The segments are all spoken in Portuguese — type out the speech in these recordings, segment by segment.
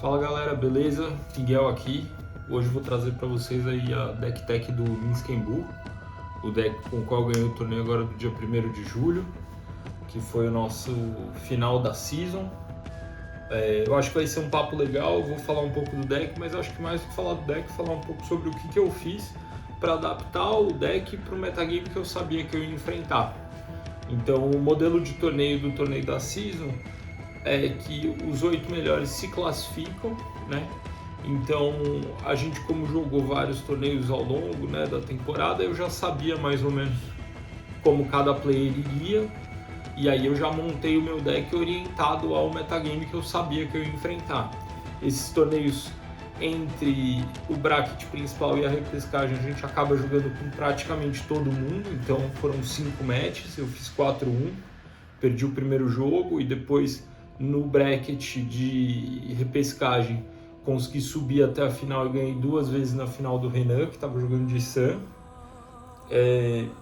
Fala galera, beleza? Miguel aqui. Hoje vou trazer para vocês aí a deck tech do Minsken Bull, o deck com o qual eu ganhei o torneio agora do dia 1º de julho, que foi o nosso final da season. Eu acho que vai ser um papo legal, vou falar um pouco do deck, mas acho que mais do que falar do deck, falar um pouco sobre o que eu fiz para adaptar o deck para o metagame que eu sabia que eu ia enfrentar. Então o modelo de torneio do torneio da season é que os 8 melhores se classificam, né? Então a gente, como jogou vários torneios ao longo, né, da temporada, eu já sabia mais ou menos como cada player iria, e aí eu já montei o meu deck orientado ao metagame que eu sabia que eu ia enfrentar. Esses torneios entre o bracket principal e a repescagem a gente acaba jogando com praticamente todo mundo, então foram 5 matches, eu fiz 4-1, perdi o primeiro jogo e depois no bracket de repescagem consegui subir até a final e ganhei 2 vezes na final do Renan, que estava jogando de Sun.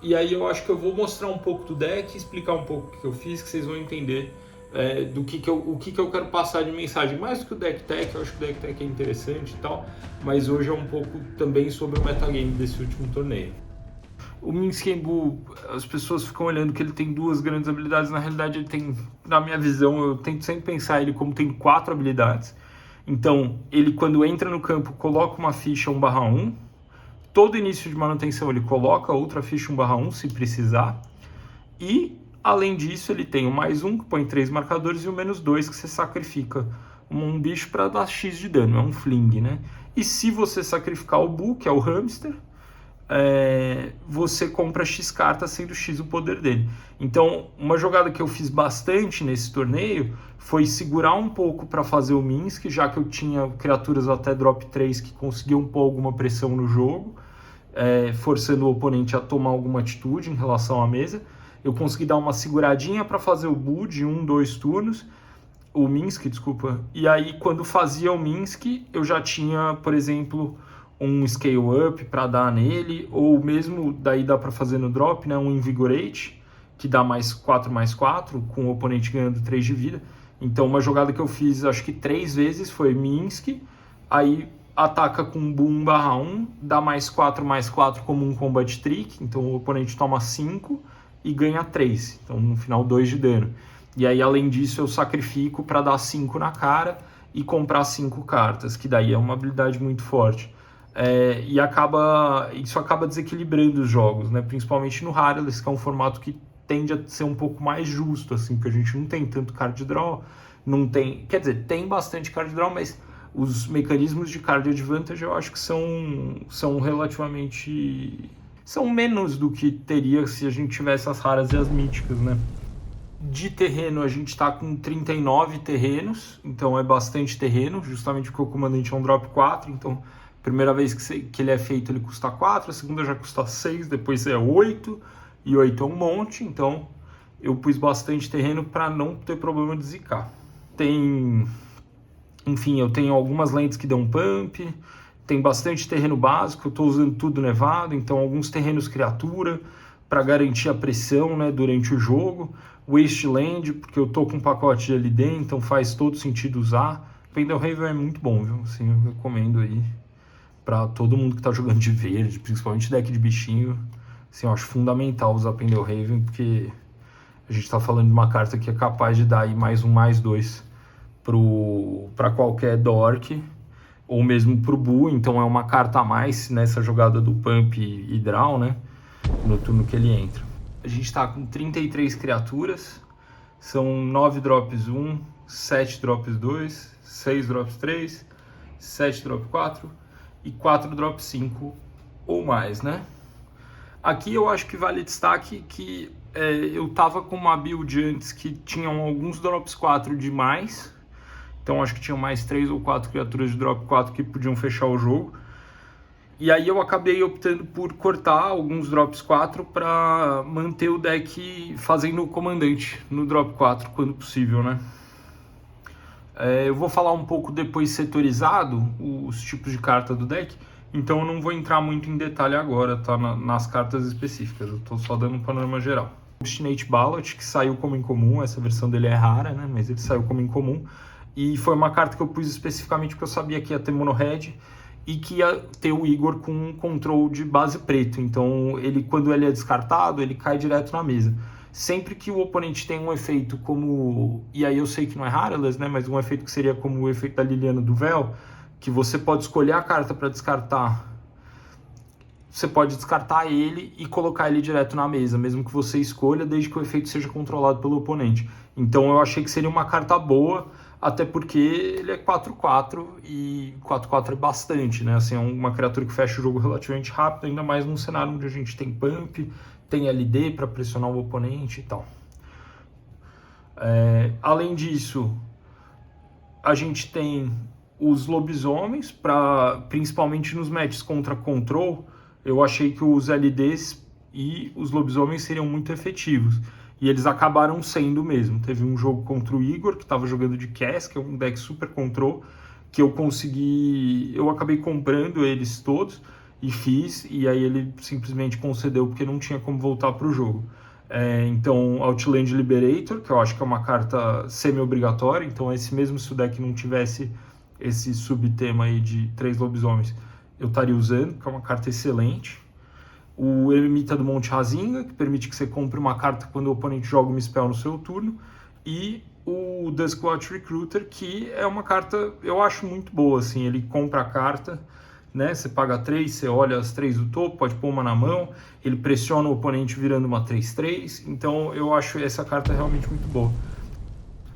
E aí eu acho que eu vou mostrar um pouco do deck, explicar um pouco o que eu fiz, que vocês vão entender o que eu quero passar de mensagem. Mais do que o deck tech, eu acho que o deck tech é interessante e tal, mas hoje é um pouco também sobre o metagame desse último torneio. O Minsken Bull, as pessoas ficam olhando que ele tem 2 grandes habilidades, na realidade ele tem, na minha visão, eu tento sempre pensar ele como tem 4 habilidades. Então, ele quando entra no campo, coloca uma ficha 1/1, todo início de manutenção ele coloca outra ficha 1/1 se precisar, e além disso ele tem o +1 que põe 3 marcadores e o -2 que você sacrifica um bicho para dar X de dano, é um fling, né? E se você sacrificar o Bull, que é o hamster, você compra X cartas, sendo X o poder dele. Então, uma jogada que eu fiz bastante nesse torneio foi segurar um pouco para fazer o Minsc, já que eu tinha criaturas até drop 3 que conseguiam pôr alguma pressão no jogo, forçando o oponente a tomar alguma atitude em relação à mesa. Eu consegui dar uma seguradinha para fazer o Bull de 1-2 turnos, o Minsc, desculpa, e aí quando fazia o Minsc eu já tinha, por exemplo, um Scale Up para dar nele, ou mesmo daí dá para fazer no drop, né, um Invigorate, que dá +4/+4, com o oponente ganhando 3 de vida. Então uma jogada que eu fiz acho que 3 vezes foi Minsc, aí ataca com Bull 1/1, dá +4/+4 como um Combat Trick, então o oponente toma 5 e ganha 3, então no final 2 de dano. E aí além disso eu sacrifico para dar 5 na cara e comprar 5 cartas, que daí é uma habilidade muito forte. E isso acaba desequilibrando os jogos, né? Principalmente no Rareless, que é um formato que tende a ser um pouco mais justo, assim, porque a gente não tem tanto card draw, não tem, quer dizer, tem bastante card draw, mas os mecanismos de card advantage eu acho que são relativamente, são menos do que teria se a gente tivesse as raras e as míticas, né? De terreno a gente está com 39 terrenos, então é bastante terreno, justamente porque o comandante é um drop 4, então primeira vez que ele é feito ele custa 4, a segunda já custa 6, depois é 8, e 8 é um monte, então eu pus bastante terreno para não ter problema de zicar. Enfim, eu tenho algumas lentes que dão pump, tem bastante terreno básico, eu estou usando tudo nevado, então alguns terrenos criatura, para garantir a pressão, né, durante o jogo. Wasteland, porque eu tô com um pacote de LD, então faz todo sentido usar. Pendelhaven é muito bom, viu? Assim, eu recomendo aí para todo mundo que tá jogando de verde, principalmente deck de bichinho. Assim, eu acho fundamental usar Pendelhaven, porque a gente tá falando de uma carta que é capaz de dar aí +1/+2 para qualquer Dork, ou mesmo pro Bull, então é uma carta a mais nessa jogada do Pump e Draw, né? No turno que ele entra. A gente está com 33 criaturas, são 9 drops 1, 7 drops 2, 6 drops 3, 7 drops 4 e 4 drops 5 ou mais, né? Aqui eu acho que vale destaque que eu tava com uma build antes que tinham alguns drops 4 de mais, então acho que tinham mais 3 ou 4 criaturas de drop 4 que podiam fechar o jogo. E aí eu acabei optando por cortar alguns drops 4 para manter o deck fazendo o comandante no drop 4 quando possível, né? Eu vou falar um pouco depois setorizado os tipos de carta do deck, então eu não vou entrar muito em detalhe agora, tá? Nas cartas específicas, eu tô só dando um panorama geral. Obstinate Ballot, que saiu como incomum, essa versão dele é rara, né? Mas ele saiu como incomum. e foi uma carta que eu pus especificamente porque eu sabia que ia ter mono red e que ia ter o Igor com um control de base preto, então ele, quando ele é descartado, ele cai direto na mesa. Sempre que o oponente tem um efeito como, e aí eu sei que não é Rareless, né, mas um efeito que seria como o efeito da Liliana do Véu, que você pode escolher a carta para descartar, você pode descartar ele e colocar ele direto na mesa, mesmo que você escolha, desde que o efeito seja controlado pelo oponente. Então eu achei que seria uma carta boa, até porque ele é 4/4 e 4/4 é bastante, né? Assim, é uma criatura que fecha o jogo relativamente rápido, ainda mais num cenário onde a gente tem pump, tem LD para pressionar o oponente e tal. Além disso, a gente tem os lobisomens, principalmente nos matches contra control. Eu achei que os LDs e os lobisomens seriam muito efetivos. E eles acabaram sendo mesmo. Teve um jogo contra o Igor, que estava jogando de Cass, que é um deck super control, que eu acabei comprando eles todos e fiz, e aí ele simplesmente concedeu porque não tinha como voltar para o jogo. Então, Outland Liberator, que eu acho que é uma carta semi-obrigatória, então esse mesmo se o deck não tivesse esse subtema aí de 3 lobisomens, eu estaria usando, que é uma carta excelente. O Eremita do Monte Razinga, que permite que você compre uma carta quando o oponente joga uma spell no seu turno. E o Duskwatch Recruiter, que é uma carta, eu acho muito boa, assim, ele compra a carta, né? Você paga 3, você olha as 3 do topo, pode pôr uma na mão, ele pressiona o oponente virando uma 3/3, então eu acho essa carta realmente muito boa.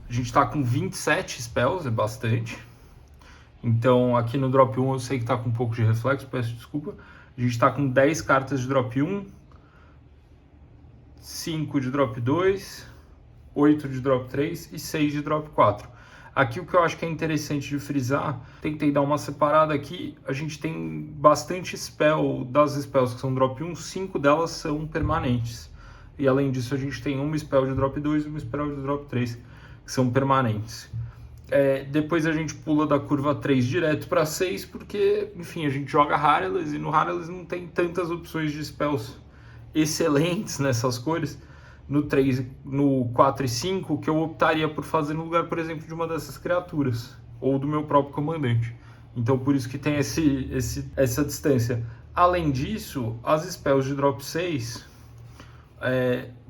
A gente tá com 27 spells, é bastante. Então aqui no drop 1 eu sei que tá com um pouco de reflexo, peço desculpa. A gente tá com 10 cartas de drop 1, 5 de drop 2, 8 de drop 3 e 6 de drop 4. Aqui o que eu acho que é interessante de frisar, tentei dar uma separada aqui, a gente tem bastante spell, das spells que são drop 1, 5 delas são permanentes. E além disso a gente tem uma spell de drop 2 e uma spell de drop 3, que são permanentes. Depois a gente pula da curva 3 direto para 6, porque, enfim, a gente joga Rareless e no Rareless não tem tantas opções de spells excelentes nessas cores. No 3, no 4 e 5, que eu optaria por fazer no lugar, por exemplo, de uma dessas criaturas, ou do meu próprio comandante. Então por isso que tem essa distância. Além disso, as spells de drop 6,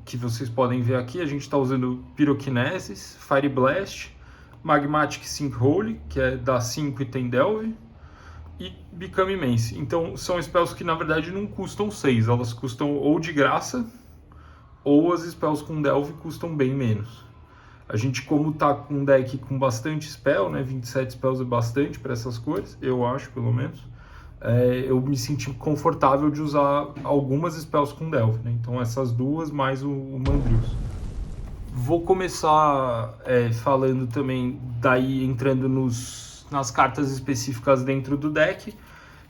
que vocês podem ver aqui, a gente está usando Pyrokinesis, Fire Blast, Magmatic Sinkhole, que é da 5 e tem Delve, e Become Immense. Então são spells que na verdade não custam 6, elas custam ou de graça, ou as spells com Delve custam bem menos. A gente, como tá com um deck com bastante spell, né, 27 spells é bastante para essas cores, eu acho pelo menos, eu me senti confortável de usar algumas spells com Delve, né? Então essas duas mais o Mandrills. Vou começar falando também, daí entrando nas cartas específicas dentro do deck.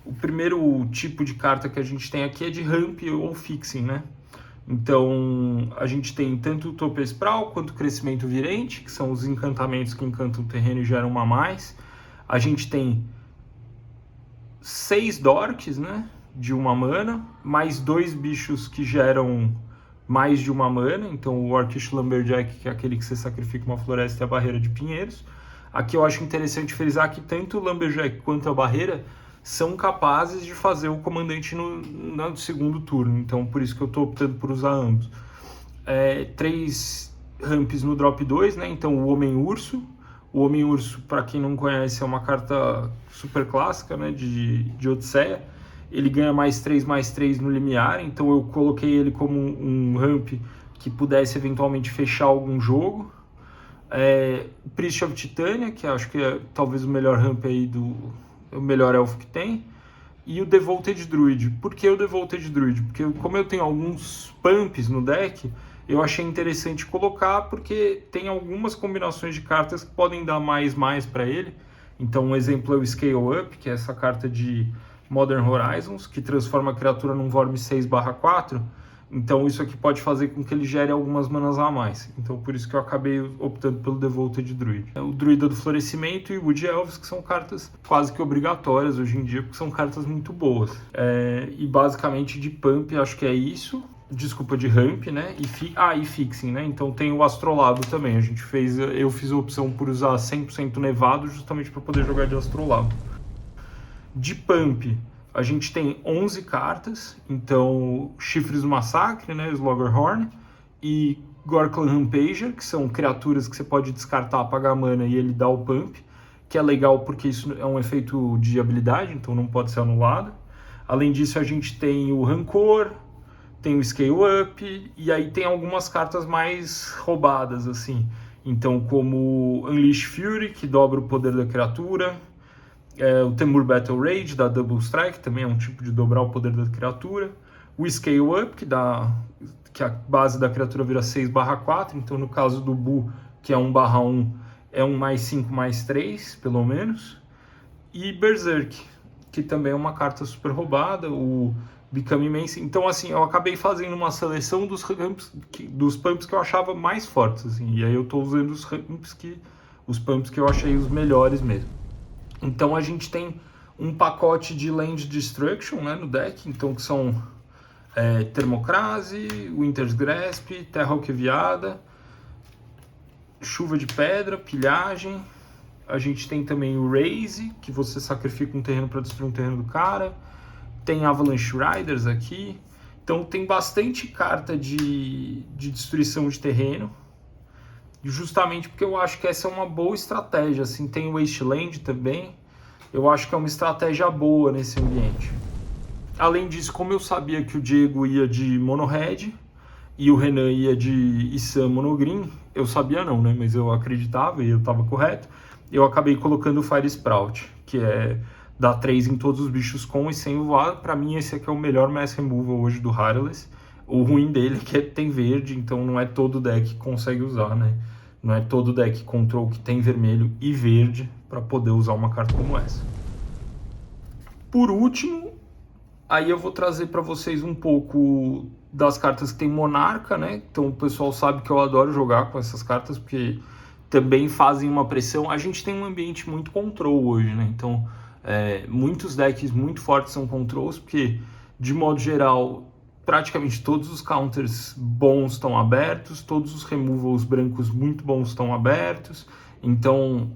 O primeiro tipo de carta que a gente tem aqui é de ramp ou fixing, né? Então a gente tem tanto o Topo Sprawl quanto o Crescimento Virente, que são os encantamentos que encantam o terreno e geram uma a mais. A gente tem 6 Dorks, né? De 1 mana, mais 2 bichos que geram mais de 1 mana, então o Orcish Lumberjack, que é aquele que você sacrifica uma floresta, e a Barreira de Pinheiros. Aqui eu acho interessante frisar que tanto o Lumberjack quanto a Barreira são capazes de fazer o comandante no segundo turno, então por isso que eu estou optando por usar ambos. 3 ramps no drop 2, né? Então o Homem-Urso. O Homem-Urso, para quem não conhece, é uma carta super clássica, né? de Odisseia. Ele ganha mais 3 no limiar, então eu coloquei ele como um ramp que pudesse eventualmente fechar algum jogo. O Priest of Titânia, que acho que é talvez o melhor ramp aí o melhor elfo que tem. E o Devoted Druid. Por que o Devoted Druid? Porque como eu tenho alguns pumps no deck, eu achei interessante colocar, porque tem algumas combinações de cartas que podem dar mais para ele. Então um exemplo é o Scale Up, que é essa carta de Modern Horizons, que transforma a criatura num Vorme 6/4. Então isso aqui pode fazer com que ele gere algumas manas a mais. Então por isso que eu acabei optando pelo Devoted Druid. O Druida do Florescimento e o Wood Elves, que são cartas quase que obrigatórias hoje em dia, porque são cartas muito boas. E basicamente de pump acho que é isso. Desculpa, de ramp, né? E fixing, né? Então tem o astrolado também. Eu fiz a opção por usar 100% nevado justamente para poder jogar de astrolado. De pump, a gente tem 11 cartas. Então, Chifres do Massacre, né? Sloggerhorn e Gorklan Rampager, que são criaturas que você pode descartar, pagar mana e ele dá o pump, que é legal porque isso é um efeito de habilidade, então não pode ser anulado. Além disso, a gente tem o Rancor, tem o Scale Up, e aí tem algumas cartas mais roubadas, assim. Então, como Unleash Fury, que dobra o poder da criatura, o Temur Battle Rage, da Double Strike, também é um tipo de dobrar o poder da criatura, o Scale Up, que a base da criatura vira 6/4, então no caso do Bu, que é 1/1, é 1+5/3, pelo menos, e Berserk, que também é uma carta super roubada, o Become Immense. Então, assim, eu acabei fazendo uma seleção dos pumps que eu achava mais fortes, assim, e aí eu tô usando os pumps que eu achei os melhores mesmo. Então, a gente tem um pacote de Land Destruction, né, no deck, então que são Termocrase, Winter's Grasp, Terra Alqueviada, Chuva de Pedra, Pilhagem. A gente tem também o Raze, que você sacrifica um terreno para destruir um terreno do cara. Tem Avalanche Riders aqui. Então tem bastante carta de destruição de terreno. Justamente porque eu acho que essa é uma boa estratégia. Assim, tem o Wasteland também. Eu acho que é uma estratégia boa nesse ambiente. Além disso, como eu sabia que o Diego ia de Mono Red e o Renan ia de Isam Mono Green, eu sabia não, né? Mas eu acreditava e eu estava correto. Eu acabei colocando o Fire Sprout, que é dar 3 em todos os bichos com e sem voar. Para mim, esse aqui é o melhor Mass Removal hoje do Hireless. O ruim dele é que tem verde, então não é todo deck que consegue usar, né? Não é todo deck Control que tem vermelho e verde para poder usar uma carta como essa. Por último, aí eu vou trazer para vocês um pouco das cartas que tem Monarca, né? Então o pessoal sabe que eu adoro jogar com essas cartas, porque também fazem uma pressão. A gente tem um ambiente muito control hoje, né? Então muitos decks muito fortes são controls, porque de modo geral praticamente todos os counters bons estão abertos, todos os removals brancos muito bons estão abertos. Então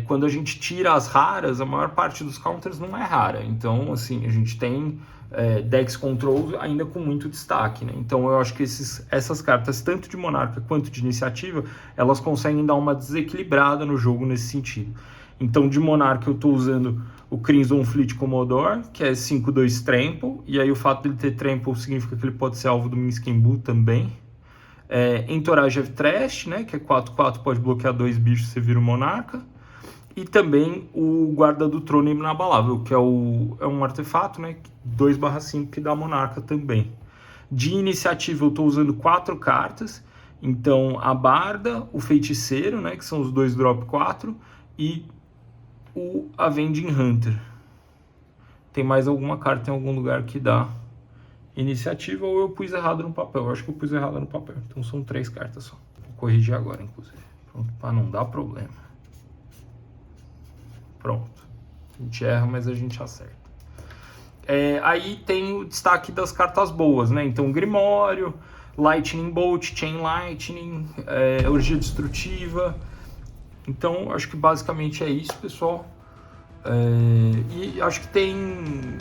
quando a gente tira as raras, a maior parte dos counters não é rara. Então, assim, a gente tem decks control ainda com muito destaque, né? Então, eu acho que essas cartas, tanto de Monarca quanto de Iniciativa, elas conseguem dar uma desequilibrada no jogo nesse sentido. Então, de Monarca, eu estou usando o Crimson Fleet Commodore, que é 5/2 Trample, e aí o fato dele ter Trample significa que ele pode ser alvo do Minsc Bull também. Entourage of Trash, né, que é 4/4, pode bloquear 2 bichos, você vira o Monarca. E também o Guarda do Trono Inabalável, que é um artefato, né, 2/5, que dá Monarca também. De Iniciativa eu estou usando 4 cartas, então a Barda, o Feiticeiro, né, que são os 2 drop 4, e o Avenging Hunter. Tem mais alguma carta em algum lugar que dá Iniciativa, ou eu pus errado no papel? Eu acho que eu pus errado no papel, então são 3 cartas só. Vou corrigir agora, inclusive, para não dar problema. Pronto. A gente erra, mas a gente acerta. Aí tem o destaque das cartas boas, né? Então, Grimório, Lightning Bolt, Chain Lightning, Orgia Destrutiva. Então, acho que basicamente é isso, pessoal. E acho que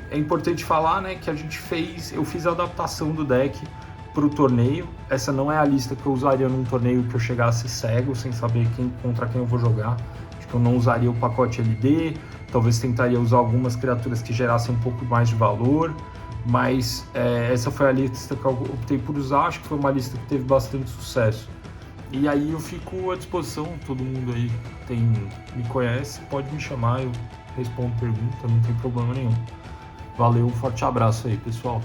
é importante falar, né, que eu fiz a adaptação do deck para o torneio. Essa não é a lista que eu usaria num torneio que eu chegasse cego, sem saber contra quem eu vou jogar. Eu não usaria o pacote LD, talvez tentaria usar algumas criaturas que gerassem um pouco mais de valor, mas essa foi a lista que eu optei por usar. Acho que foi uma lista que teve bastante sucesso. E aí eu fico à disposição, todo mundo aí me conhece, pode me chamar, eu respondo pergunta, não tem problema nenhum. Valeu, um forte abraço aí, pessoal.